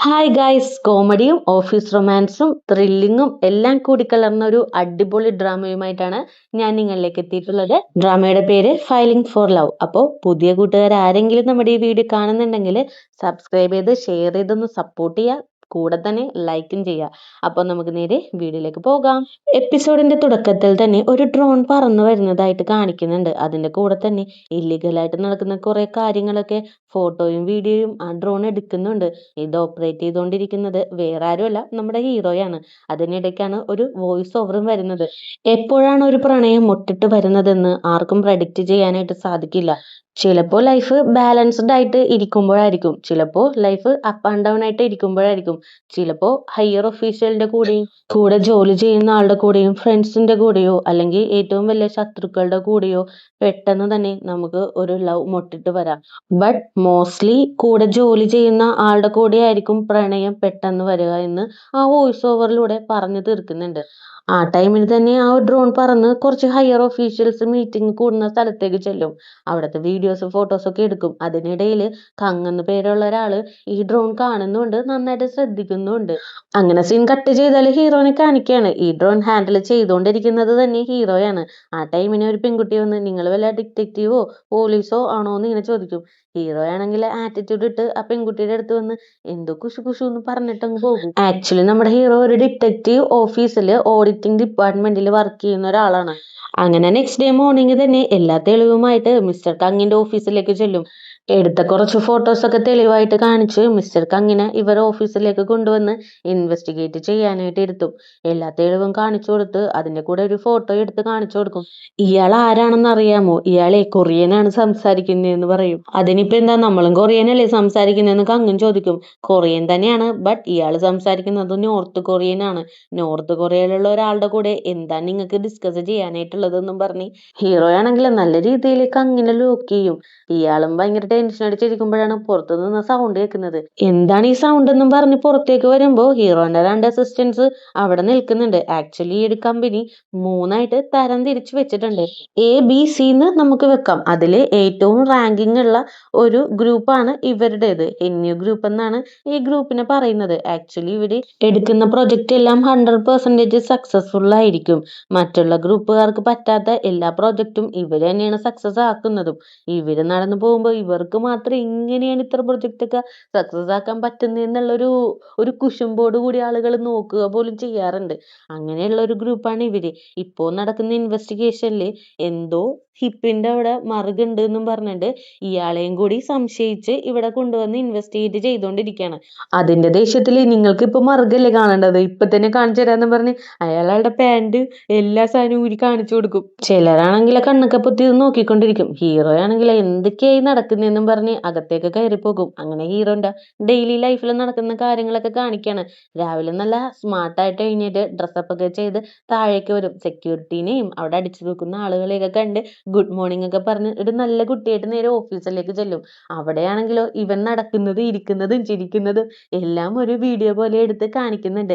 Hi guys, കോമഡിയും office റൊമാൻസും ത്രില്ലിങ്ങും എല്ലാം കൂടിക്കലർന്ന ഒരു അടിപൊളി ഡ്രാമയുമായിട്ടാണ് ഞാൻ നിങ്ങളിലേക്ക് എത്തിയിട്ടുള്ളത്. ഡ്രാമയുടെ പേര് ഫൈലിംഗ് ഫോർ ലവ്. അപ്പോൾ പുതിയ കൂട്ടുകാർ ആരെങ്കിലും നമ്മുടെ ഈ വീഡിയോ കാണുന്നുണ്ടെങ്കിൽ സബ്സ്ക്രൈബ് ചെയ്ത് ഷെയർ ചെയ്തൊന്ന് സപ്പോർട്ട് ചെയ്യുക, കൂടെ തന്നെ ലൈക്കും ചെയ്യുക. അപ്പോൾ നമുക്ക് നേരെ വീഡിയോയിലേക്ക് പോകാം. എപ്പിസോഡിന്റെ തുടക്കത്തിൽ തന്നെ ഒരു ഡ്രോൺ പറന്നു വരുന്നതായിട്ട് കാണിക്കുന്നുണ്ട്. അതിന്റെ കൂടെ തന്നെ ഇല്ലീഗലായിട്ട് നടക്കുന്ന കുറെ കാര്യങ്ങളൊക്കെ ഫോട്ടോയും വീഡിയോയും ആ ഡ്രോൺ എടുക്കുന്നുണ്ട്. ഇത് ഓപ്പറേറ്റ് ചെയ്തുകൊണ്ടിരിക്കുന്നത് വേറെ ആരുമല്ല, നമ്മുടെ ഹീറോയാണ്. അതിനിടയ്ക്കാണ് ഒരു വോയിസ് ഓവറും വരുന്നത്. എപ്പോഴാണ് ഒരു പ്രണയം മുട്ടിട്ട് വരുന്നതെന്ന് ആർക്കും പ്രഡിക്റ്റ് ചെയ്യാനായിട്ട് സാധിക്കില്ല. ചിലപ്പോൾ ലൈഫ് ബാലൻസ്ഡ് ആയിട്ട് ഇരിക്കുമ്പോഴായിരിക്കും, ചിലപ്പോൾ ലൈഫ് അപ്പ് ആൻഡ് ഡൗൺ ആയിട്ട് ഇരിക്കുമ്പോഴായിരിക്കും, ചിലപ്പോൾ ഹയർ ഒഫീഷ്യലിന്റെ കൂടെയും കൂടെ ജോലി ചെയ്യുന്ന ആളുടെ കൂടെയും ഫ്രണ്ട്സിന്റെ കൂടെയോ അല്ലെങ്കിൽ ഏറ്റവും വലിയ ശത്രുക്കളുടെ കൂടെയോ പെട്ടെന്ന് തന്നെ നമുക്ക് ഒരു ലവ് മുട്ടിട്ട് വരാം. ബട്ട് മോസ്റ്റ്ലി കൂടെ ജോലി ചെയ്യുന്ന ആളുടെ കൂടെ ആയിരിക്കും പ്രണയം പെട്ടെന്ന് വരിക എന്ന് ആ വോയിസ് ഓവറിലൂടെ പറഞ്ഞു തീർക്കുന്നുണ്ട്. ആ ടൈമിൽ തന്നെ ആ ഡ്രോൺ പറന്ന് കുറച്ച് ഹയർ ഒഫീഷ്യൽസ് മീറ്റിംഗ് കൂടുന്ന സ്ഥലത്തേക്ക് ചെല്ലും. അവിടുത്തെ വീഡിയോസ് ഫോട്ടോസ് ഒക്കെ എടുക്കും. അതിനിടയിൽ കങ്ങെന്ന് പേരുള്ള ഒരാള് ഈ ഡ്രോൺ കാണുന്നുണ്ട്, നന്നായിട്ട് ശ്രദ്ധിക്കുന്നുണ്ട്. അങ്ങനെ സീൻ കട്ട് ചെയ്താൽ ഹീറോനെ കാണിക്കുകയാണ്. ഈ ഡ്രോൺ ഹാൻഡിൽ ചെയ്തുകൊണ്ടിരിക്കുന്നത് തന്നെ ഹീറോയാണ്. ആ ടൈമിന് ഒരു പെൺകുട്ടി വന്ന് നിങ്ങൾ വല്ല ഡിറ്റക്റ്റീവോ പോലീസോ ആണോ എന്ന് ഇങ്ങനെ ചോദിക്കും. ഹീറോ ആണെങ്കിൽ ആറ്റിറ്റ്യൂഡ് ഇട്ട് ആ പെൺകുട്ടിയുടെ അടുത്ത് വന്ന് എന്തോ കുശു കുശു എന്ന് പറഞ്ഞിട്ടങ്ങ് പോകും. ആക്ച്വലി നമ്മുടെ ഹീറോ ഒരു ഡിറ്റക്റ്റീവ് ഓഫീസിൽ ഓഡിറ്റിംഗ് ഡിപ്പാർട്ട്മെന്റിൽ വർക്ക് ചെയ്യുന്ന ഒരാളാണ്. അങ്ങനെ നെക്സ്റ്റ് ഡേ മോർണിംഗ് തന്നെ എല്ലാ തെളിവുമായിട്ട് മിസ്റ്റർ കങ്ങിന്റെ ഓഫീസിലേക്ക് ചെല്ലും. എടുത്ത കുറച്ച് ഫോട്ടോസ് ഒക്കെ തെളിവായിട്ട് കാണിച്ച് മിസ്റ്റർ കങ്ങിനെ ഇവർ ഓഫീസിലേക്ക് കൊണ്ടുവന്ന് ഇൻവെസ്റ്റിഗേറ്റ് ചെയ്യാനായിട്ട് ഇരുത്തും. എല്ലാ തെളിവും കാണിച്ചു കൊടുത്ത് അതിന്റെ കൂടെ ഒരു ഫോട്ടോ എടുത്ത് കാണിച്ചു കൊടുക്കും. ഇയാൾ ആരാണെന്ന് അറിയാമോ? ഇയാളെ കൊറിയനാണ് സംസാരിക്കുന്നതെന്ന് പറയും. അതിനിപ്പോ എന്താ, നമ്മളും കൊറിയനല്ലേ സംസാരിക്കുന്നതെന്ന് കങ്ങൻ ചോദിക്കും. കൊറിയൻ തന്നെയാണ്, ബട്ട് ഇയാൾ സംസാരിക്കുന്നത് നോർത്ത് കൊറിയൻ ആണ്. നോർത്ത് കൊറിയയിലുള്ള ഒരാളുടെ കൂടെ എന്താ നിങ്ങൾക്ക് ഡിസ്കസ് ചെയ്യാനായിട്ടുള്ളതെന്നും പറഞ്ഞ് ഹീറോ ആണെങ്കിൽ നല്ല രീതിയിൽ കങ്ങിനെ ലോക്ക് ചെയ്യും. ഇയാളും ഭയങ്കര ടെൻഷൻ അടിച്ചിരിക്കുമ്പോഴാണ് പുറത്തു നിന്ന് സൗണ്ട് കേൾക്കുന്നത്. എന്താണ് ഈ സൗണ്ട് എന്നും പറഞ്ഞ് പുറത്തേക്ക് വരുമ്പോ ഹീറോന്റെ രണ്ട് അസിസ്റ്റൻസ് അവിടെ നിൽക്കുന്നുണ്ട്. ആക്ച്വലി ഈ ഒരു കമ്പനി മൂന്നായിട്ട് തരം തിരിച്ചു വെച്ചിട്ടുണ്ട്. ABC എന്ന് നമുക്ക് വെക്കാം. അതില് ഏറ്റവും റാങ്കിങ് ഉള്ള ഒരു ഗ്രൂപ്പാണ് ഇവരുടേത്. NU ഗ്രൂപ്പ് എന്നാണ് ഈ ഗ്രൂപ്പിനെ പറയുന്നത്. ആക്ച്വലി ഇവര് എടുക്കുന്ന പ്രൊജക്റ്റ് എല്ലാം 100% സക്സസ്ഫുൾ ആയിരിക്കും. മറ്റുള്ള ഗ്രൂപ്പുകാർക്ക് പറ്റാത്ത എല്ലാ പ്രൊജക്റ്റും ഇവര് തന്നെയാണ് സക്സസ് ആക്കുന്നതും. ഇവര് നടന്നു പോകുമ്പോൾ ഇവർക്ക് മാത്രം ഇങ്ങനെയാണ് ഇത്ര പ്രൊജക്റ്റ് ഒക്കെ സക്സസ് ആക്കാൻ പറ്റുന്നതെന്നുള്ളൊരു ഒരു കുശുമ്പോട് കൂടി ആളുകൾ നോക്കുക പോലും ചെയ്യാറുണ്ട്. അങ്ങനെയുള്ള ഒരു ഗ്രൂപ്പാണ് ഇവര്. ഇപ്പോൾ നടക്കുന്ന ഇൻവെസ്റ്റിഗേഷനിൽ എന്തോ ഹിപ്പിന്റെ അവിടെ മറുകുണ്ട് എന്നും പറഞ്ഞിട്ട് ഇയാളെയും കൂടി സംശയിച്ച് ഇവിടെ കൊണ്ടുവന്ന് ഇൻവെസ്റ്റിഗേറ്റ് ചെയ്തുകൊണ്ടിരിക്കുകയാണ്. അതിന്റെ ദേഷ്യത്തിൽ നിങ്ങൾക്ക് ഇപ്പൊ മറുകല്ലേ കാണേണ്ടത്, ഇപ്പൊ തന്നെ കാണിച്ചു തരാന്ന് പറഞ്ഞ് അയാളുടെ പാന്റ് എല്ലാ സാധനവും ഊരി കാണിച്ചു കൊടുക്കും. ചിലരാണെങ്കിൽ കണ്ണൊക്കെ പൊത്തി നോക്കിക്കൊണ്ടിരിക്കും. ഹീറോ ആണെങ്കിൽ എന്തൊക്കെയായി നടക്കുന്നതെന്നും പറഞ്ഞ് അകത്തേക്ക് കയറിപ്പോകും. അങ്ങനെ ഹീറോന്റെ ഡെയിലി ലൈഫിൽ നടക്കുന്ന കാര്യങ്ങളൊക്കെ കാണിക്കാണ്. രാവിലെ നല്ല സ്മാർട്ടായിട്ട് എഴുന്നേറ്റ് ഡ്രസ്സപ്പ് ഒക്കെ ചെയ്ത് താഴേക്ക് വരും. സെക്യൂരിറ്റീനെയും അവിടെ അടിച്ചു നിൽക്കുന്ന ആളുകളെയൊക്കെ കണ്ട് ഗുഡ് മോർണിംഗ് ഒക്കെ പറഞ്ഞ് ഒരു നല്ല കുട്ടിയായിട്ട് നേരെ ഓഫീസിലേക്ക് ചെല്ലും. അവിടെയാണെങ്കിലോ ഇവൻ നടക്കുന്നതും ഇരിക്കുന്നതും ചിരിക്കുന്നതും എല്ലാം ഒരു വീഡിയോ പോലെ എടുത്ത് കാണിക്കുന്നുണ്ട്.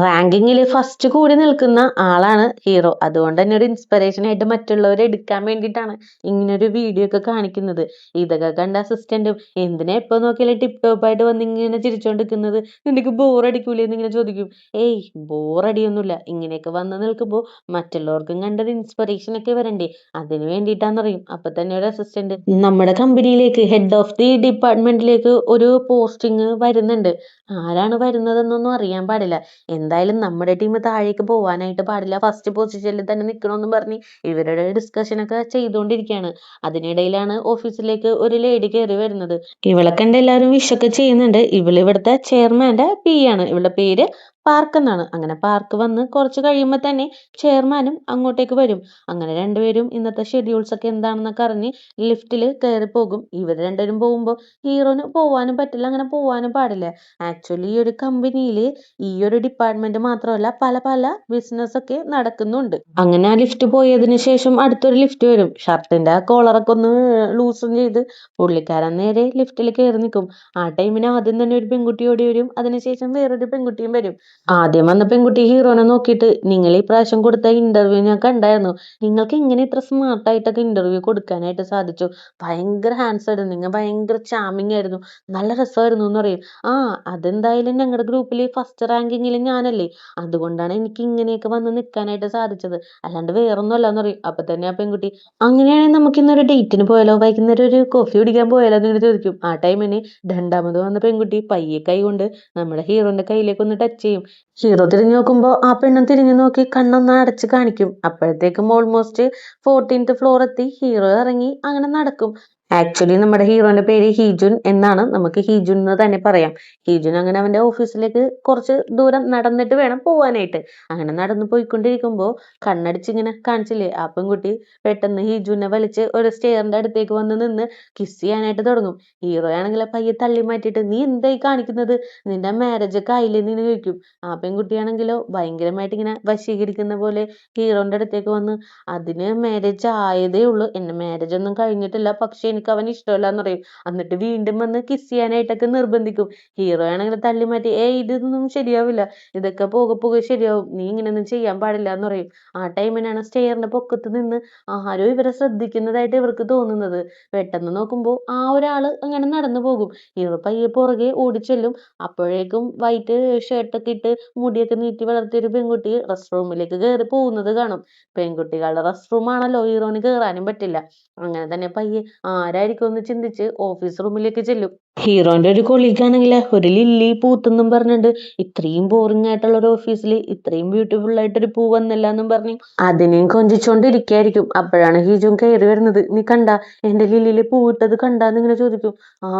റാങ്കിങ്ങിൽ ഫസ്റ്റ് കൂടി നിൽക്കുന്ന ആളാണ് ഹീറോ. അതുകൊണ്ട് തന്നെ ഒരു ഇൻസ്പിറേഷൻ ആയിട്ട് മറ്റുള്ളവരെ എടുക്കാൻ വേണ്ടിയിട്ടാണ് ഇങ്ങനൊരു വീഡിയോ ഒക്കെ കാണിക്കുന്നത്. ഇതൊക്കെ കണ്ട അസിസ്റ്റന്റും എന്തിനാ എപ്പോ നോക്കിയാലും ടിപ് ടോപ്പ് ആയിട്ട് വന്ന് ഇങ്ങനെ ചിരിച്ചോണ്ടിരിക്കുന്നത്, നിനക്ക് ബോറടിക്കൂലേ എന്ന് ഇങ്ങനെ ചോദിക്കും. ഏയ് ബോറടിയൊന്നുമില്ല, ഇങ്ങനെയൊക്കെ വന്ന് നിൽക്കുമ്പോൾ മറ്റുള്ളവർക്കും കണ്ടൊരു ഇൻസ്പിറേഷൻ ഒക്കെ വരണ്ടേ, അതിന് വേണ്ടിയിട്ടാന്ന് പറയും. അപ്പൊ തന്നെ ഒരു അസിസ്റ്റന്റ് നമ്മുടെ കമ്പനിയിലേക്ക് ഹെഡ് ഓഫ് ദി ഡിപ്പാർട്ട്മെന്റിലേക്ക് ഒരു പോസ്റ്റിംഗ് വരുന്നുണ്ട്. ആരാണ് വരുന്നതെന്നൊന്നും അറിയാൻ പാടില്ല. എന്തായാലും നമ്മുടെ ടീം താഴേക്ക് പോവാനായിട്ട് പാടില്ല, ഫസ്റ്റ് പൊസിഷനിൽ തന്നെ നിൽക്കണമെന്നും പറഞ്ഞ് ഇവരുടെ ഡിസ്കഷൻ ഒക്കെ ചെയ്തുകൊണ്ടിരിക്കുകയാണ്. അതിനിടയിലാണ് ഓഫീസിലേക്ക് ഒരു ലേഡി കയറി വരുന്നത്. ഇവളെ കണ്ട് എല്ലാവരും വിഷൊക്കെ ചെയ്യുന്നുണ്ട്. ഇവിടുത്തെ ചെയർമാന്റെ ആണ്. ഇവളുടെ പേര് പാർക്ക് എന്നാണ്. അങ്ങനെ പാർക്ക് വന്ന് കുറച്ച് കഴിയുമ്പോൾ തന്നെ ചെയർമാനും അങ്ങോട്ടേക്ക് വരും. അങ്ങനെ രണ്ടുപേരും ഇന്നത്തെ ഷെഡ്യൂൾസ് ഒക്കെ എന്താണെന്നൊക്കെ അറിഞ്ഞ് ലിഫ്റ്റിൽ കയറി പോകും. ഇവർ രണ്ടുപേരും പോകുമ്പോൾ ഹീറോന് പോവാനും പറ്റില്ല, അങ്ങനെ പോവാനും പാടില്ല. ആക്ച്വലി ഈ ഒരു കമ്പനിയിൽ ഈ ഒരു ഡിപ്പാർട്ട്മെന്റ് മാത്രമല്ല പല പല ബിസിനസ് ഒക്കെ നടക്കുന്നുണ്ട്. അങ്ങനെ ആ ലിഫ്റ്റ് പോയതിനു ശേഷം അടുത്തൊരു ലിഫ്റ്റ് വരും. ഷർട്ടിന്റെ കോളറൊക്കെ ഒന്ന് ലൂസും ചെയ്ത് പുള്ളിക്കാരൻ നേരെ ലിഫ്റ്റിൽ കയറി നിൽക്കും. ആ ടൈമിന് ആദ്യം തന്നെ ഒരു പെൺകുട്ടി ഓടി വരും. അതിനുശേഷം വേറൊരു പെൺകുട്ടിയും വരും. ആദ്യം വന്ന പെൺകുട്ടി ഹീറോനെ നോക്കിയിട്ട് നിങ്ങൾ ഈ പ്രാവശ്യം കൊടുത്ത ഇന്റർവ്യൂ ഞാൻ കണ്ടായിരുന്നു. നിങ്ങൾക്ക് ഇങ്ങനെ ഇത്ര സ്മാർട്ട് ആയിട്ടൊക്കെ ഇന്റർവ്യൂ കൊടുക്കാനായിട്ട് സാധിച്ചു. ഭയങ്കര ഹാൻഡ്സം ആയിരുന്നു. നിങ്ങൾ ഭയങ്കര ചാമിങ് ആയിരുന്നു. നല്ല രസമായിരുന്നു എന്ന് പറയും. ആ അതെന്തായാലും ഞങ്ങളുടെ ഗ്രൂപ്പിൽ ഫസ്റ്റ് റാങ്കിങ്ങിൽ ഞാനല്ലേ. അതുകൊണ്ടാണ് എനിക്ക് ഇങ്ങനെയൊക്കെ വന്ന് നിൽക്കാനായിട്ട് സാധിച്ചത്. അല്ലാണ്ട് വേറൊന്നും അല്ലാന്ന് പറയും. അപ്പൊ തന്നെ ആ പെൺകുട്ടി അങ്ങനെയാണെങ്കിൽ നമുക്ക് ഇന്നൊരു ഡേറ്റിന് പോയാലോ, വൈകുന്നേരം ഒരു കോഫി കുടിക്കാൻ പോയാലോ എന്ന് ഇങ്ങനെ ചോദിക്കും. ആ ടൈമിന് രണ്ടാമത് വന്ന പെൺകുട്ടി പയ്യെ കൈ കൊണ്ട് നമ്മുടെ ഹീറോന്റെ കയ്യിലേക്ക് ഒന്ന് ടച്ച് ചെയ്യും. ഹീറോ തിരിഞ്ഞു നോക്കുമ്പോ ആ പെണ്ണും തിരിഞ്ഞു നോക്കി കണ്ണൊന്ന് അടച്ച് കാണിക്കും. അപ്പോഴത്തേക്കും ഓൾമോസ്റ്റ് 14th ഫ്ലോർ എത്തി. ഹീറോ ഇറങ്ങി അങ്ങനെ നടക്കും. ആക്ച്വലി നമ്മുടെ ഹീറോന്റെ പേര് ഹീജുൻ എന്നാണ്. നമുക്ക് ഹീജുൻ എന്ന് തന്നെ പറയാം. ഹീജുൻ അങ്ങനെ അവന്റെ ഓഫീസിലേക്ക് കുറച്ച് ദൂരം നടന്നിട്ട് വേണം പോവാനായിട്ട്. അങ്ങനെ നടന്നു പോയിക്കൊണ്ടിരിക്കുമ്പോ കണ്ണടിച്ചിങ്ങനെ കാണിച്ചില്ലേ ആ പെൺകുട്ടി പെട്ടെന്ന് ഹീജുനെ വലിച്ച് ഒരു സ്റ്റെയറിന്റെ അടുത്തേക്ക് വന്ന് നിന്ന് കിസ് ചെയ്യാനായിട്ട് തുടങ്ങും. ഹീറോ ആണെങ്കിൽ പയ്യെ തള്ളി മാറ്റിയിട്ട് നീ എന്തായി കാണിക്കുന്നത്, നിന്റെ മാരേജ് ഒക്കെ ആയില്ലേ എന്ന് ചോദിക്കും. ആ പെൺകുട്ടിയാണെങ്കിലോ ഭയങ്കരമായിട്ട് ഇങ്ങനെ വശീകരിക്കുന്ന പോലെ ഹീറോന്റെ അടുത്തേക്ക് വന്ന് അതിന് മാരേജ് ആയതേ ഉള്ളൂ, എന്നെ മാരേജ് ഒന്നും കഴിഞ്ഞിട്ടില്ല, പക്ഷെ എനിക്ക് അവൻ ഇഷ്ടമല്ല എന്ന് പറയും. എന്നിട്ട് വീണ്ടും വന്ന് കിസ് ചെയ്യാനായിട്ടൊക്കെ നിർബന്ധിക്കും. ഹീറോ ആണെങ്കിൽ തള്ളി മാറ്റി ഇതൊന്നും ശരിയാവില്ല, ഇതൊക്കെ പോകെ പോകെ ശരിയാവും, നീ ഇങ്ങനെയൊന്നും ചെയ്യാൻ പാടില്ല എന്ന് പറയും. ആ ടൈമിനാണ് സ്റ്റെയറിന്റെ പൊക്കത്ത് നിന്ന് ആരോ ഇവരെ ശ്രദ്ധിക്കുന്നതായിട്ട് ഇവർക്ക് തോന്നുന്നത്. പെട്ടെന്ന് നോക്കുമ്പോൾ ആ ഒരാള് അങ്ങനെ നടന്നു പോകും. ഹീറോ പയ്യെ പുറകെ ഓടിച്ചെല്ലും. അപ്പോഴേക്കും വൈറ്റ് ഷർട്ടൊക്കെ ഇട്ട് മുടിയൊക്കെ നീട്ടി വളർത്തിയ ഒരു പെൺകുട്ടി റെസ്റ്റ് റൂമിലേക്ക് കയറി പോകുന്നത് കാണും. പെൺകുട്ടികളുടെ റെസ്റ്റ് റൂം ആണല്ലോ, ഹീറോന് കയറാനും പറ്റില്ല. അങ്ങനെ തന്നെ പയ്യെ ആരായിരിക്കും എന്ന് ചിന്തിച്ച് ഓഫീസ് റൂമിലേക്ക് ചെല്ലും. ഹീറോന്റെ ഒരു കൊളീഗ് ആണെങ്കിൽ ഒരു ലില്ലി പൂത്തെന്നും പറഞ്ഞിട്ട് ഇത്രയും ബോറിംഗ് ആയിട്ടുള്ള ഒരു ഓഫീസിൽ ഇത്രയും ബ്യൂട്ടിഫുൾ ആയിട്ടൊരു പൂ വന്നില്ല എന്നും പറഞ്ഞ് അതിനെയും കൊഞ്ചിച്ചോണ്ടിരിക്കായിരിക്കും. അപ്പോഴാണ് ഹീജുൻ കയറി വരുന്നത്. നീ കണ്ട എന്റെ ലില്ലിയില് പൂവിട്ടത് കണ്ടാന്ന് ഇങ്ങനെ ചോദിക്കും. ആ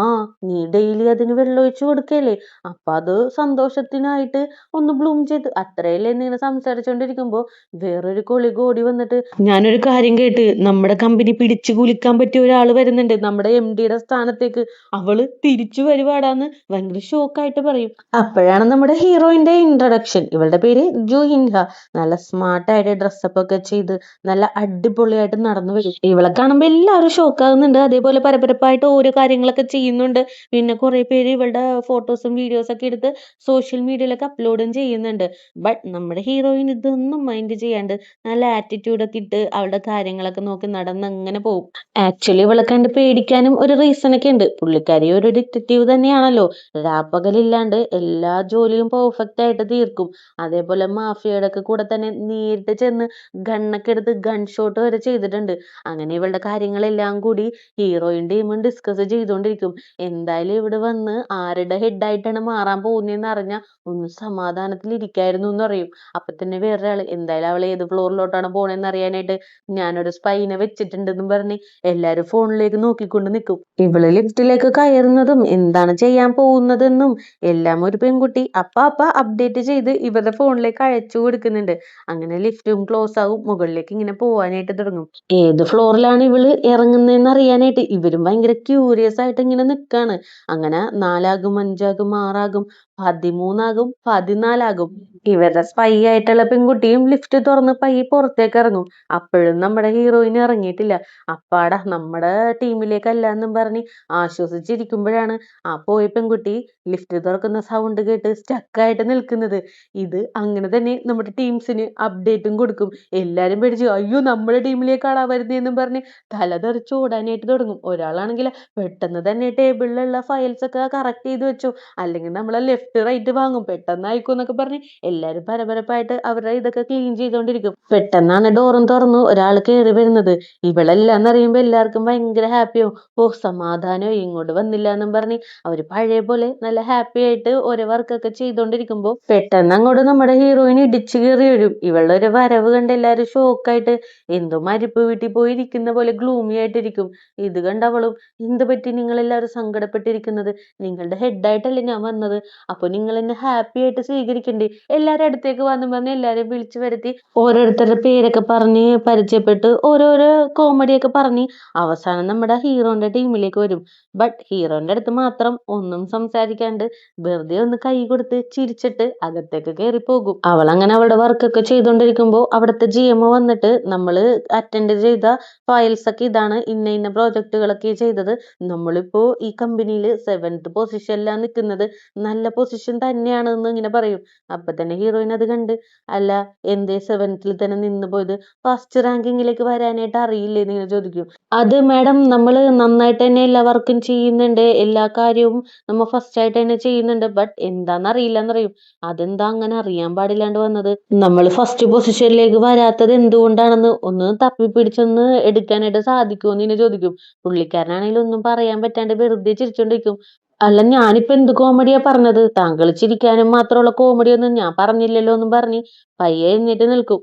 നീ ഡെയിലി അതിന് വെള്ളം ഒഴിച്ചു കൊടുക്കല്ലേ, അപ്പൊ അത് സന്തോഷത്തിനായിട്ട് ഒന്ന് ബ്ലൂം ചെയ്ത് അത്രയല്ലേ എന്നിങ്ങനെ സംസാരിച്ചോണ്ടിരിക്കുമ്പോ വേറൊരു കൊളീഗ് ഓടി വന്നിട്ട് ഞാനൊരു കാര്യം കേട്ട്, നമ്മുടെ കമ്പനി പിടിച്ചു കുലുക്കാൻ പറ്റിയ ഒരാൾ വരുന്നുണ്ട് നമ്മുടെ MD സ്ഥാനത്തേക്ക്, അവള് തിരിച്ചു വരുവാടാന്ന് ഭയങ്കര ഷോക്കായിട്ട് പറയും. അപ്പോഴാണ് നമ്മുടെ ഹീറോയിന്റെ ഇൻട്രഡക്ഷൻ. ഇവളുടെ പേര് ജു ഹിൻഹ. നല്ല സ്മാർട്ടായിട്ട് ഡ്രസ്സപ്പ് ഒക്കെ ചെയ്ത് നല്ല അടിപൊളിയായിട്ട് നടന്നു വരും. ഇവളെ കാണുമ്പോൾ എല്ലാവരും ഷോക്കാകുന്നുണ്ട്. അതേപോലെ പരപരപ്പായിട്ട് ഓരോ കാര്യങ്ങളൊക്കെ ചെയ്യുന്നുണ്ട്. പിന്നെ കുറെ പേര് ഇവളുടെ ഫോട്ടോസും വീഡിയോസും ഒക്കെ എടുത്ത് സോഷ്യൽ മീഡിയയിലൊക്കെ അപ്ലോഡും ചെയ്യുന്നുണ്ട്. ബട്ട് നമ്മുടെ ഹീറോയിൻ ഇതൊന്നും മൈൻഡ് ചെയ്യാണ്ട് നല്ല ആറ്റിറ്റ്യൂഡ് ഒക്കെ ഇട്ട് അവളുടെ കാര്യങ്ങളൊക്കെ നോക്കി നടന്ന് അങ്ങനെ പോകും. ആക്ച്വലി ഇവളെ കണ്ട് പേടിക്കാനും ഒരു റീസൺ ഒക്കെ ഉണ്ട്. പുള്ളിക്കാരി ഒരു ഡിറ്റക്റ്റീവ് തന്നെയാണല്ലോ. രാപ്പകലില്ലാണ്ട് എല്ലാ ജോലിയും പെർഫെക്റ്റ് ആയിട്ട് തീർക്കും. അതേപോലെ മാഫിയയുടെ ഒക്കെ കൂടെ തന്നെ നേരിട്ട് ചെന്ന് ഗണ്ണൊക്കെ എടുത്ത് ഗൺ ഷോട്ട് വരെ ചെയ്തിട്ടുണ്ട്. അങ്ങനെ ഇവളുടെ കാര്യങ്ങളെല്ലാം കൂടി ഹീറോയും ടീമും ഡിസ്കസ് ചെയ്തുകൊണ്ടിരിക്കും. എന്തായാലും ഇവിടെ വന്ന് ആരുടെ ഹെഡായിട്ടാണ് മാറാൻ പോകുന്നതെന്ന് അറിഞ്ഞാൽ ഒന്ന് സമാധാനത്തിൽ ഇരിക്കായിരുന്നു എന്ന് പറയും. അപ്പൊ തന്നെ വേറൊരാള് എന്തായാലും അവൾ ഏത് ഫ്ലോറിലോട്ടാണ് പോണെന്ന് അറിയാനായിട്ട് ഞാനൊരു സ്പൈനെ വെച്ചിട്ടുണ്ടെന്നും പറഞ്ഞ് എല്ലാരും ഫോണിലേക്ക് നോക്കിക്കൊണ്ട് നിൽക്കും. ഇവള് ലിഫ്റ്റിലേക്ക് കയറുന്നതും എന്താണ് ചെയ്യാൻ പോകുന്നതെന്നും എല്ലാം ഒരു പെൺകുട്ടി അപ്പ അപ്ഡേറ്റ് ചെയ്ത് ഇവരുടെ ഫോണിലേക്ക് അയച്ചു കൊടുക്കുന്നുണ്ട്. അങ്ങനെ ലിഫ്റ്റും ക്ലോസ് ആകും. മുകളിലേക്ക് ഇങ്ങനെ പോവാനായിട്ട് തുടങ്ങും. ഏത് ഫ്ലോറിലാണ് ഇവള് ഇറങ്ങുന്നതെന്ന് അറിയാനായിട്ട് ഇവരും ഭയങ്കര ക്യൂരിയസ് ആയിട്ട് ഇങ്ങനെ നിൽക്കാണ്. അങ്ങനെ 4 ആകും, 5 ആകും, 6 ആകും, 13 ആകും, 14 ആകും. ഇവരുടെ സ്പൈ ആയിട്ടുള്ള പെൺകുട്ടിയും ലിഫ്റ്റ് തുറന്ന് പയ്യെ പുറത്തേക്ക് ഇറങ്ങും. അപ്പോഴും നമ്മുടെ ഹീറോയിൻ ഇറങ്ങിയിട്ടില്ല. അപ്പാടാ നമ്മുടെ ടീമിലേക്കല്ല എന്നും പറഞ്ഞ് ആശ്വസിച്ചിരിക്കുമ്പോഴാണ് ആ പോയ പെൺകുട്ടി ലിഫ്റ്റ് തുറക്കുന്ന സൗണ്ട് കേട്ട് സ്റ്റക്കായിട്ട് നിൽക്കുന്നത്. ഇത് അങ്ങനെ തന്നെ നമ്മുടെ ടീംസിന് അപ്ഡേറ്റും കൊടുക്കും. എല്ലാരും പേടിച്ച് അയ്യോ നമ്മുടെ ടീമിലേക്കാളാ വരുന്നതെന്നും പറഞ്ഞ് തല തെറിച്ച് ഓടാനായിട്ട് തുടങ്ങും. ഒരാളാണെങ്കിൽ പെട്ടെന്ന് തന്നെ ടേബിളിലുള്ള ഫയൽസ് ഒക്കെ കറക്റ്റ് ചെയ്ത് വെച്ചു, അല്ലെങ്കിൽ നമ്മളെ ലെഫ്റ്റ് റൈറ്റ് വാങ്ങും, പെട്ടെന്ന് ആയിക്കോ എന്നൊക്കെ പറഞ്ഞ് എല്ലാരും പരപരപ്പായിട്ട് അവരുടെ ഇതൊക്കെ ക്ലീൻ ചെയ്തോണ്ടിരിക്കും. പെട്ടെന്നാണ് ഡോറും തുറന്നു ഒരാൾ കയറി വരുന്നത്. ഇവളെല്ലാന്ന് അറിയുമ്പോ എല്ലാവർക്കും ഭയങ്കര ഹാപ്പിയാവും. ഓ സമാധാനം, ഇങ്ങോട്ട് വന്നില്ല എന്നും പറഞ്ഞ് അവര് പഴയ പോലെ നല്ല ഹാപ്പി ആയിട്ട് ഓരോ വർക്കൊക്കെ ചെയ്തോണ്ടിരിക്കുമ്പോ പെട്ടെന്ന് അങ്ങോട്ട് നമ്മുടെ ഹീറോയിൻ ഇടിച്ചു കയറി വരും. ഇവളുടെ ഒരു വരവ് കണ്ട് എല്ലാരും ഷോക്കായിട്ട് എന്തോ മരിപ്പ് വീട്ടിൽ പോയി ഇരിക്കുന്ന പോലെ ഗ്ലൂമി ആയിട്ടിരിക്കും. ഇത് കണ്ടവളും എന്ത് പറ്റി നിങ്ങൾ എല്ലാവരും സങ്കടപ്പെട്ടിരിക്കുന്നത്, നിങ്ങളുടെ ഹെഡായിട്ടല്ലേ ഞാൻ വന്നത്, അപ്പൊ നിങ്ങൾ എന്നെ ഹാപ്പി ആയിട്ട് സ്വീകരിക്കണ്ടേ, എല്ലാരും അടുത്തേക്ക് വന്നു പറഞ്ഞ് എല്ലാരെയും വിളിച്ചു വരുത്തി ഓരോരുത്തരുടെ പേരൊക്കെ പറഞ്ഞ് പരിചയപ്പെട്ട് ഓരോരോ കോമഡിയൊക്കെ പറഞ്ഞ് അവസാനം നമ്മുടെ ഹീറോന്റെ ടീമിലേക്ക് വരും. ബട്ട് ഹീറോന്റെ അടുത്ത് മാത്രം ഒന്നും സംസാരിക്കാണ്ട് വെറുതെ ഒന്ന് കൈ കൊടുത്ത് ചിരിച്ചിട്ട് അകത്തേക്ക് കയറി പോകും. അവൾ അങ്ങനെ അവളുടെ വർക്കൊക്കെ ചെയ്തോണ്ടിരിക്കുമ്പോ അവിടുത്തെ GM വന്നിട്ട് നമ്മള് അറ്റൻഡ് ചെയ്ത ഫയൽസ് ഒക്കെ ഇതാണ്, ഇന്ന ഇന്ന പ്രോജക്റ്റുകളൊക്കെ ചെയ്തത്, നമ്മളിപ്പോ ഈ കമ്പനിയിൽ 7th പൊസിഷനിലാണ് നിൽക്കുന്നത്, നല്ല പൊസിഷൻ തന്നെയാണെന്ന് ഇങ്ങനെ പറയും. അപ്പൊ തന്നെ ഹീറോയിൻ അത് കണ്ട്, അല്ല എന്തേ 7th തന്നെ നിന്ന് പോയത്, ഫസ്റ്റ് റാങ്കിങ്ങിലേക്ക് വരാനായിട്ട് അറിയില്ലേ എന്ന് ഇങ്ങനെ ചോദിക്കും. അത് മാഡം, നമ്മൾ നന്നായിട്ട് തന്നെ എല്ലാ വർക്കും ചെയ്യുന്നുണ്ട്, എല്ലാ കാര്യവും നമ്മ ഫസ്റ്റ് ആയിട്ട് തന്നെ ചെയ്യുന്നുണ്ട്, ബട്ട് എന്താന്ന് അറിയില്ല എന്ന് പറയും. അതെന്താ അങ്ങനെ അറിയാൻ പാടില്ലാണ്ട് വന്നത്, നമ്മൾ ഫസ്റ്റ് പൊസിഷനിലേക്ക് വരാത്തത് എന്തുകൊണ്ടാണെന്ന് ഒന്ന് തപ്പിപ്പിടിച്ചൊന്ന് എടുക്കാനായിട്ട് സാധിക്കുമോ എന്ന് ഇങ്ങനെ ചോദിക്കും. പുള്ളിക്കാരനാണെങ്കിൽ ഒന്നും പറയാൻ പറ്റാണ്ട് വെറുതെ ചിരിച്ചോണ്ടിരിക്കും. അല്ല, ഞാനിപ്പോ എന്ത് കോമഡിയാ പറഞ്ഞത്, താങ്കൾ ചിരിക്കാനും മാത്രമുള്ള കോമഡി ഒന്നും ഞാൻ പറഞ്ഞില്ലല്ലോ എന്നും പറഞ്ഞ് പയ്യെ എഴുന്നേറ്റ് നിൽക്കും.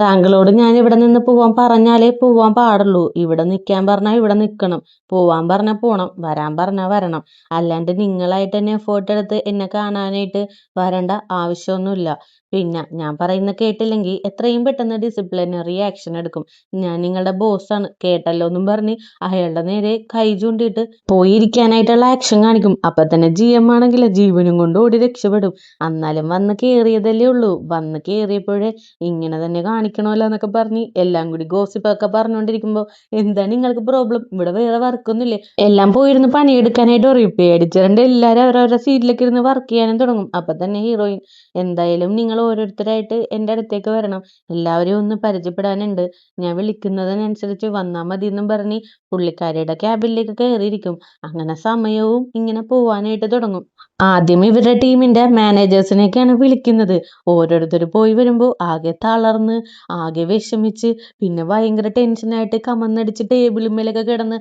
താങ്കളോട് ഞാൻ ഇവിടെ നിന്ന് പോവാൻ പറഞ്ഞാലേ പോവാൻ പാടുള്ളൂ. ഇവിടെ നിൽക്കാൻ പറഞ്ഞാൽ ഇവിടെ നിൽക്കണം, പോവാൻ പറഞ്ഞാൽ പോണം, വരാൻ പറഞ്ഞാൽ വരണം. അല്ലാണ്ട് നിങ്ങളായിട്ട് തന്നെ എഫേർട്ട് എടുത്ത് എന്നെ കാണാനായിട്ട് വരേണ്ട ആവശ്യമൊന്നുമില്ല. പിന്നെ ഞാൻ പറയുന്ന കേട്ടില്ലെങ്കിൽ എത്രയും പെട്ടെന്ന് ഡിസിപ്ലിനറി ആക്ഷൻ എടുക്കും. ഞാൻ നിങ്ങളുടെ ബോസാണ്, കേട്ടല്ലോ എന്നും പറഞ്ഞ് അയാളുടെ നേരെ കൈ ചൂണ്ടിയിട്ട് പോയിരിക്കാനായിട്ടുള്ള ആക്ഷൻ കാണിക്കും. അപ്പൊ തന്നെ GM ആണെങ്കിൽ ജീവനും കൊണ്ട് ഓടി രക്ഷപ്പെടും. എന്നാലും വന്ന് കേറിയതല്ലേ ഉള്ളൂ, വന്ന് കേറിയപ്പോഴേ ഇങ്ങനെ തന്നെ കാണിക്കണമല്ലോ എന്നൊക്കെ പറഞ്ഞ് എല്ലാം കൂടി ഗോസിപ്പൊക്കെ പറഞ്ഞുകൊണ്ടിരിക്കുമ്പോ, എന്താ നിങ്ങൾക്ക് പ്രോബ്ലം, ഇവിടെ വേറെ വർക്കൊന്നുമില്ലേ, എല്ലാം പോയിരുന്ന് പണിയെടുക്കാനായിട്ട് പറയും. പേടിച്ചിട്ടുണ്ട് എല്ലാവരും അവരവരുടെ സീറ്റിലേക്ക് ഇരുന്ന് വർക്ക് ചെയ്യാനും തുടങ്ങും. അപ്പൊ തന്നെ ഹീറോയിൻ, എന്തായാലും നിങ്ങൾ ഓരോരുത്തരായിട്ട് എൻ്റെ അടുത്തേക്ക് വരണം, എല്ലാവരെയും ഒന്ന് പരിചയപ്പെടാനുണ്ട്, ഞാൻ വിളിക്കുന്നതിനനുസരിച്ച് വന്നാൽ മതി എന്നും പറഞ്ഞ് പുള്ളിക്കാരിയുടെ ക്യാബിനിലേക്ക് കയറിയിരിക്കും. അങ്ങനെ സമയവും ഇങ്ങനെ പോവാനായിട്ട് തുടങ്ങും. ആദ്യം ഇവരുടെ ടീമിന്റെ മാനേജേഴ്സിനെയൊക്കെയാണ് വിളിക്കുന്നത്. ഓരോരുത്തർ പോയി വരുമ്പോൾ ആകെ തളർന്ന്, ആകെ വിഷമിച്ച്, പിന്നെ ഭയങ്കര ടെൻഷനായിട്ട് കമന്നടിച്ച് ടേബിളിന്മേലൊക്കെ കിടന്ന്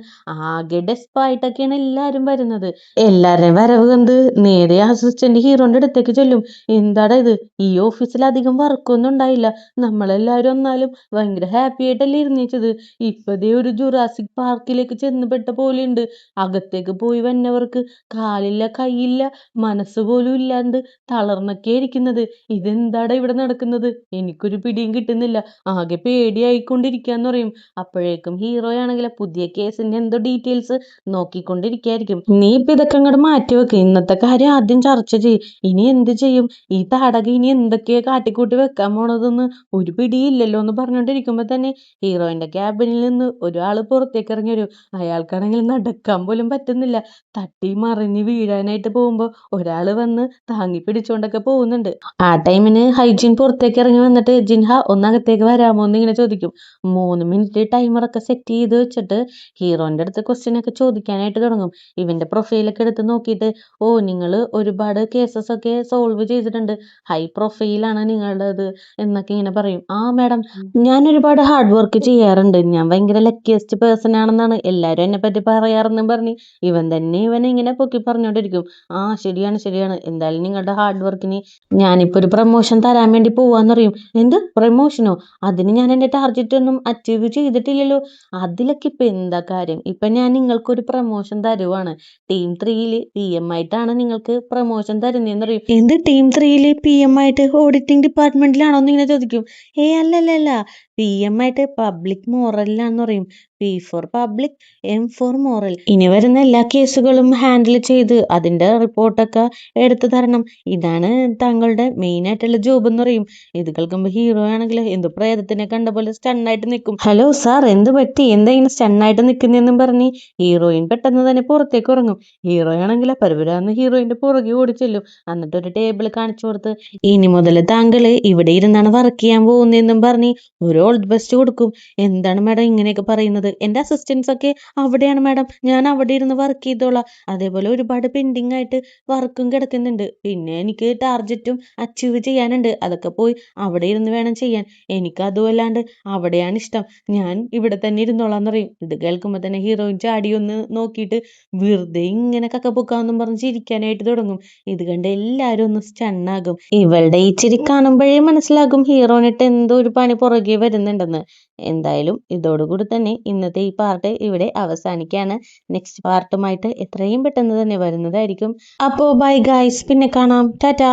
ആകെ ഡെസ്പായിട്ടൊക്കെയാണ് എല്ലാവരും വരുന്നത്. എല്ലാവരുടെയും വരവ് കണ്ട് നേരെ അസിസ്റ്റന്റ് ഹീറോന്റെ അടുത്തേക്ക് ചെല്ലും. എന്താടാ ഇത്, ഈ ഓഫീസിൽ അധികം വർക്കൊന്നും ഉണ്ടായില്ല, നമ്മളെല്ലാവരും എന്നാലും ഭയങ്കര ഹാപ്പി ആയിട്ടല്ലേ ഇരുന്നേച്ചത്, ഇപ്പതേ ഒരു ജുറാസിക് പാർക്കിലേക്ക് ചെന്നുപെട്ട പോലെയുണ്ട്, അകത്തേക്ക് പോയി വന്നവർക്ക് കാലില്ല കൈയില്ല മനസ്സ് പോലും ഇല്ലാണ്ട് തളർന്നൊക്കെ ഇരിക്കുന്നത്, ഇതെന്താടാ ഇവിടെ നടക്കുന്നത്, എനിക്കൊരു പിടിയും കിട്ടുന്നില്ല, ആകെ പേടിയായിക്കൊണ്ടിരിക്കാന്ന് പറയും. അപ്പോഴേക്കും ഹീറോയാണെങ്കിൽ പുതിയ കേസിന്റെ എന്തോ ഡീറ്റെയിൽസ് നോക്കിക്കൊണ്ടിരിക്കായിരിക്കും. നീ ഇപ്പൊ ഇതൊക്കെ അങ്ങോട്ട് മാറ്റി വെക്ക്, ഇന്നത്തെ കാര്യം ആദ്യം ചർച്ച ചെയ്യും, ഇനി എന്ത് ചെയ്യും, ഈ താടക ഇനി എന്തൊക്കെയാ കാട്ടിക്കൂട്ടി വെക്കാൻ പോണതെന്ന് ഒരു പിടിയില്ലല്ലോ എന്ന് പറഞ്ഞുകൊണ്ടിരിക്കുമ്പോ തന്നെ ഹീറോയിന്റെ ക്യാബിനിൽ നിന്ന് ഒരാള് പുറത്തേക്ക് ഇറങ്ങി വരും. അയാൾക്കാണെങ്കിൽ നടക്കാൻ പോലും പറ്റുന്നില്ല, തട്ടി മറിഞ്ഞ് വീഴാനായിട്ട് പോകുമ്പോ ഒരാള് വന്ന് താങ്ങി പിടിച്ചോണ്ടൊക്കെ പോകുന്നുണ്ട്. ആ ടൈമിന് ഹൈജീൻ പുറത്തേക്ക് ഇറങ്ങി വന്നിട്ട്, ജിൻഹ ഒന്നകത്തേക്ക് വരാമോ എന്ന് ഇങ്ങനെ ചോദിക്കും. 3 മിനിറ്റ് ടൈമറൊക്കെ സെറ്റ് ചെയ്ത് വെച്ചിട്ട് ഹീറോന്റെ അടുത്ത് ക്വസ്റ്റ്യൻ ഒക്കെ ചോദിക്കാനായിട്ട് തുടങ്ങും. ഇവന്റെ പ്രൊഫൈലൊക്കെ എടുത്ത് നോക്കിയിട്ട്, ഓ നിങ്ങൾ ഒരുപാട് കേസസ് ഒക്കെ സോൾവ് ചെയ്തിട്ടുണ്ട്, ഹൈ പ്രൊഫൈലാണ് നിങ്ങളുടേത് എന്നൊക്കെ ഇങ്ങനെ പറയും. ആ മാഡം, ഞാൻ ഒരുപാട് ഹാർഡ് വർക്ക് ചെയ്യാറുണ്ട്, ഞാൻ ഭയങ്കര ലക്കിയസ്റ്റ് പേഴ്സൺ ആണെന്നാണ് എല്ലാവരും എന്നെ പറ്റി പറയാറെന്നും പറഞ്ഞ് ഇവൻ തന്നെ ഇവനെ ഇങ്ങനെ പൊക്കി പറഞ്ഞോണ്ടിരിക്കും. ആ ശരിയാണ് ശരിയാണ്, എന്തായാലും നിങ്ങളുടെ ഹാർഡ് വർക്കിന് ഞാനിപ്പോ ഒരു പ്രൊമോഷൻ തരാൻ വേണ്ടി പോവാന്ന് പറയും. എന്ത് പ്രൊമോഷനോ, അതിന് ഞാൻ എൻ്റെ ടാർഗറ്റ് ഒന്നും അച്ചീവ് ചെയ്തിട്ടില്ലല്ലോ, അതിലൊക്കെ ഇപ്പൊ എന്താ കാര്യം, ഇപ്പൊ ഞാൻ നിങ്ങൾക്കൊരു പ്രൊമോഷൻ തരുവാണ്, ടീം 3യിൽ PM ആയിട്ടാണ് നിങ്ങൾക്ക് പ്രൊമോഷൻ തരുന്നതെന്ന് പറയും. എന്ത് ടീം 3യിൽ PM ആയിട്ട് ഓഡിറ്റിംഗ് ഡിപ്പാർട്ട്മെന്റിലാണോ എന്ന് ഇങ്ങനെ ചോദിക്കും. അല്ലല്ല, PM ആയിട്ട് പബ്ലിക് മോറലിലാന്ന് പറയും. P for public, M for moral. ഇനി വരുന്ന എല്ലാ കേസുകളും ഹാൻഡിൽ ചെയ്ത് അതിന്റെ റിപ്പോർട്ടൊക്കെ എടുത്തു തരണം, ഇതാണ് താങ്കളുടെ മെയിൻ ആയിട്ടുള്ള ജോബ് എന്ന് പറയും. ഇത് കേൾക്കുമ്പോ ഹീറോ ആണെങ്കിൽ എന്തോ പ്രേതത്തിനെ കണ്ട പോലെ സ്റ്റണ്ണായിട്ട് നിൽക്കും. ഹലോ സാർ, എന്ത് പറ്റി, എന്താ ഇങ്ങനെ സ്റ്റണ്ണായിട്ട് നിൽക്കുന്നതെന്നും പറഞ്ഞ് ഹീറോയിൻ പെട്ടെന്ന് തന്നെ പുറത്തേക്ക് ഇറങ്ങും. ഹീറോ ആണെങ്കിൽ പരപരാന്ന് ഹീറോയിന്റെ പുറകെ ഓടിച്ചെല്ലും. എന്നിട്ട് ഒരു ടേബിൾ കാണിച്ചു കൊടുത്ത്, ഇനി മുതൽ താങ്കൾ ഇവിടെ ഇരുന്നാണ് വർക്ക് ചെയ്യാൻ പോകുന്നതെന്നും പറഞ്ഞ് ഒരു ഓൾ ദി ബെസ്റ്റ് കൊടുക്കും. എന്താണ് മാഡം ഇങ്ങനെയൊക്കെ പറയുന്നത്, എൻ്റെ അസിസ്റ്റൻസ് ഒക്കെ അവിടെയാണ് മാഡം, ഞാൻ അവിടെ ഇരുന്ന് വർക്ക് ചെയ്തോളാം, അതേപോലെ ഒരുപാട് പെൻഡിങ് ആയിട്ട് വർക്കും കിടക്കുന്നുണ്ട്, പിന്നെ എനിക്ക് ടാർജറ്റും അച്ചീവ് ചെയ്യാനുണ്ട്, അതൊക്കെ പോയി അവിടെ ഇരുന്ന് വേണം ചെയ്യാൻ, എനിക്ക് അതുമല്ലാണ്ട് അവിടെയാണ് ഇഷ്ടം, ഞാൻ ഇവിടെ തന്നെ ഇരുന്നോളാന്ന് പറയും. ഇത് കേൾക്കുമ്പോൾ തന്നെ ഹീറോയിൻ ചാടി ഒന്ന് നോക്കിയിട്ട് വെറുതെ ഇങ്ങനെ കക്കപ്പൊക്കാന്നും പറഞ്ഞ് ചിരിക്കാനായിട്ട് തുടങ്ങും. ഇത് കണ്ട് എല്ലാവരും ഒന്ന് സ്റ്റണ്ണാകും. ഇവളുടെ ഈ ചിരി കാണുമ്പോഴേ മനസ്സിലാകും ഹീറോയിനിട്ട് എന്തോ ഒരു പണി പുറകെ വരുന്നുണ്ടെന്ന്. എന്തായാലും ഇതോടുകൂടി തന്നെ ഇന്നത്തെ ഈ പാർട്ട് ഇവിടെ അവസാനിക്കുകയാണ്. നെക്സ്റ്റ് പാർട്ടുമായിട്ട് എത്രയും പെട്ടെന്ന് തന്നെ വരുന്നതായിരിക്കും. അപ്പോൾ ബൈ ഗൈസ്, പിന്നെ കാണാം, ടാറ്റാ.